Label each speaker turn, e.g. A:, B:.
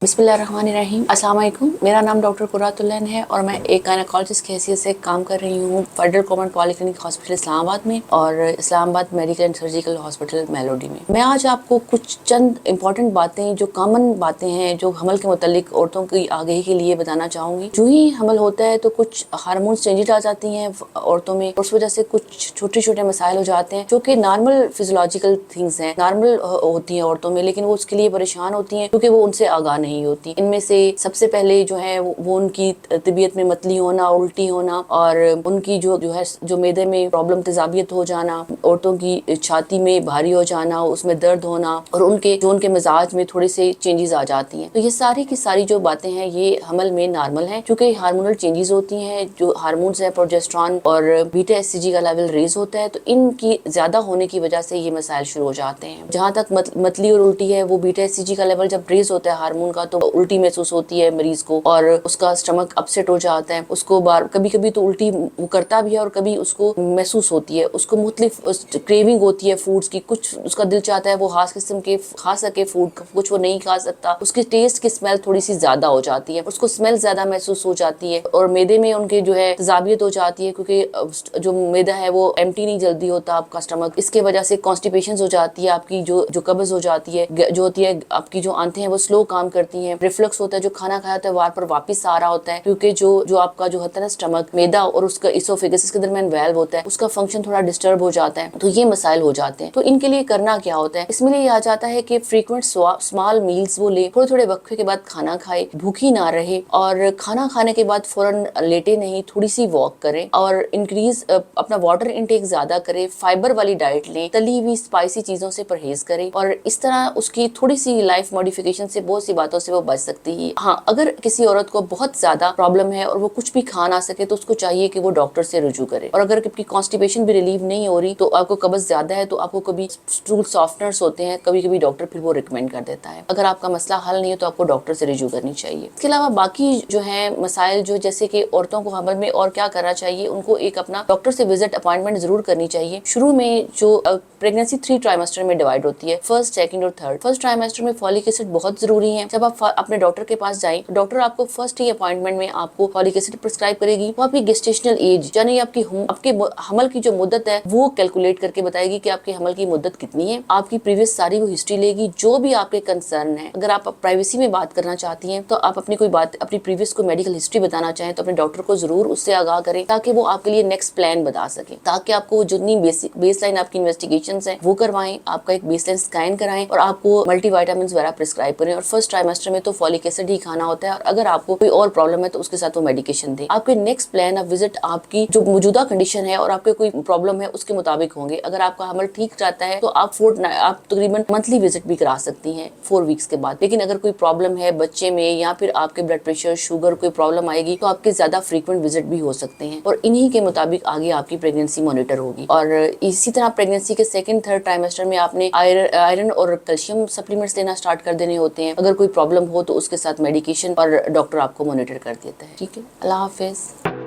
A: बिस्मिल्लाहिर्रहमानिर्रहीम। अस्सलाम वालेकुम। मेरा नाम डॉक्टर कुरातुल्लैन है और मैं एक गायनेकोलॉजिस्ट की हैसियत से काम कर रही हूँ federal government polyclinic hospital Islamabad में और Islamabad medical and surgical hospital melody में। मैं आज आपको कुछ चंद इंपॉर्टेंट बातें, जो कॉमन बातें हैं, जो हमल के मुतालिक औरतों की आगाही के लिए बताना चाहूँगी। जो ही हमल होता है तो कुछ हार्मोन्स चेंजेस आ जाती हैं औरतों में, उस वजह से कुछ छोटे छोटे मसाइल हो जाते हैं जो कि नॉर्मल फिजियोलॉजिकल थिंग्स हैं, नॉर्मल होती हैं औरतों में, लेकिन वो उसके लिए परेशान होती हैं क्योंकि वो उनसे आगाह नहीं होती। इनमें से सबसे पहले जो है वो उनकी तबीयत में मतली होना, उल्टी होना और उनकी जो मैदे में प्रॉब्लम तेजाबियत हो जाना, औरतों की छाती में भारी हो जाना, उसमें दर्द होना और उनके मिजाज में थोड़े से चेंजेस आ जाती हैं। तो ये सारी की सारी जो बातें हैं ये हमल में नॉर्मल हैं, क्योंकि हार्मोनल चेंजेस होती हैं। जो हार्मोन्स है प्रोजेस्टेरॉन और बीटा एससीजी का लेवल रेज होता है, तो इनकी ज्यादा होने की वजह से ये मसाइल शुरू हो जाते हैं। जहाँ तक मतली और उल्टी है, वो बीटा एससीजी का लेवल जब रेज होता है हार्मोन का, तो उल्टी महसूस होती है मरीज को और उसका स्टमक अपसेट हो जाता है। उसको कभी कभी तो उल्टी वो करता भी है और कभी उसको महसूस होती है। उसको मुख्तलिफ क्रेविंग होती है फूड्स की, कुछ उसका दिल चाहता है वो खास किस्म के खा सके फूड, कुछ वो नहीं खा सकता। उसके टेस्ट की स्मेल थोड़ी सी ज्यादा हो जाती है, उसको स्मेल ज्यादा महसूस हो जाती है और मैदे में उनके जो है तेजाबियत हो जाती है, क्योंकि जो मैदा है वो एम्प्टी नहीं जल्दी होता आपका स्टमक। इसके वजह से कॉन्स्टिपेशन हो जाती है, आपकी जो कब्ज हो जाती है, जो होती है आपकी जो आंतें हैं वो स्लो काम करती हैं। रिफ्लक्स होता है, जो खाना खाया था वार पर वापस आ रहा होता है, क्योंकि जो आपका जो होता है ना स्टमक, मैदा और उसका इसोफेगस, इसके दरमियान वाल्व होता है, उसका फंक्शन थोड़ा डिस्टर्ब हो जाता है। तो ये मसाइल हो जाते हैं। तो इनके लिए करना क्या होता है, इसमें ये आ जाता है कि फ्रीक्वेंट स्मॉल मील्स वो ले, थोड़े थोड़े वक्फे के बाद खाना खाए, भूखी ना रहे और खाना खाने के बाद फौरन लेटे नहीं, थोड़ी सी वॉक करें और इंक्रीज अपना वाटर इनटेक ज्यादा करे, फाइबर वाली डाइट लें, तली हुई स्पाइसी चीजों से परहेज करें और इस तरह उसकी थोड़ी सी लाइफ मॉडिफिकेशन से बहुत सी बातों से वो बच सकती है। हाँ, अगर किसी औरत को बहुत ज्यादा प्रॉब्लम है और वो कुछ भी खा ना सके तो उसको चाहिए कि वो डॉक्टर से रुजू करे। और अगर आपकी कॉन्स्टिपेशन भी रिलीव नहीं हो रही, तो आपको कब्ज ज्यादा है, तो आपको कभी स्टूल सॉफ्टनर्स होते हैं, कभी कभी डॉक्टर फिर वो रिकमेंड कर देता है। अगर आपका मसला हल नहीं है तो आपको डॉक्टर से रुजू करनी चाहिए। इसके अलावा बाकी जो है मसाइल, जो जैसे कि औरतों को हमल में और क्या करना चाहिए, उनको एक अपना डॉक्टर से विजिट अपॉइंटमेंट जरूर करनी चाहिए। शुरू में जो प्रेगनेंसी 3 ट्राइमेस्टर में डिवाइड होती है, फर्स्ट, सेकंड और थर्ड। फर्स्ट ट्राइमेस्टर में फॉलिक एसिड बहुत जरूरी है। जब आप अपने डॉक्टर के पास जाएं, डॉक्टर आपको फर्स्ट ही अपॉइंटमेंट में आपको फॉलिक एसिड प्रिस्क्राइब करेगी। वो आपकी गेस्टेशनल एज यानी आपके हमल की जो मुद्दत है वो कैलकुलेट करके बताएगी कि आपके हमल की मुद्दत कितनी है। आपकी प्रीवियस सारी वो हिस्ट्री लेगी, जो भी आपके कंसर्न है। अगर आप प्राइवेसी में बात करना चाहती हैं तो आप अपनी कोई बात, अपनी प्रीवियस कोई मेडिकल हिस्ट्री बताना चाहें तो अपने डॉक्टर को जरूर उससे आगाह करें, ताकि वो आपके लिए नेक्स्ट प्लान बता सके, ताकि आपको जितनी बेसलाइन आपकी इन्वेस्टिगेशंस हैं वो करवाएं, आपका एक बेसलाइन स्कैन कराएं और आपको मल्टीविटामिन वगैरह प्रिस्क्राइब करें। और फर्स्ट ट्राइमेस्टर में तो फॉलिक एसिड ही खाना होता है और अगर आपको कोई और प्रॉब्लम है तो उसके साथ वो मेडिकेशन दे। आपके नेक्स्ट प्लान ऑफ विजिट आपकी जो मौजूदा कंडीशन है और आपके कोई प्रॉब्लम है उसके मुताबिक होंगे। अगर आपका हमल ठीक रहता है तो आप तकरीबन मंथली विजिट भी करा सकती हैं 4 वीक्स के बाद। लेकिन अगर कोई प्रॉब्लम है बच्चे में या फिर आपके ब्लड प्रेशर, शुगर, कोई प्रॉब्लम आएगी तो आपके ज्यादा फ्रीक्वेंट विजिट भी हो सकते हैं और इन्हीं के मुताबिक आगे आपकी प्रेगनेंसी मॉनिटर होगी। और इसी तरह प्रेगनेंसी के सेकंड, थर्ड ट्राइमेस्टर में आपने आयरन और कैल्शियम सप्लीमेंट्स लेना स्टार्ट कर देने होते हैं। अगर कोई प्रॉब्लम हो तो उसके साथ मेडिकेशन और डॉक्टर आपको मॉनिटर कर देता है। ठीक है, अल्लाह हाफिज।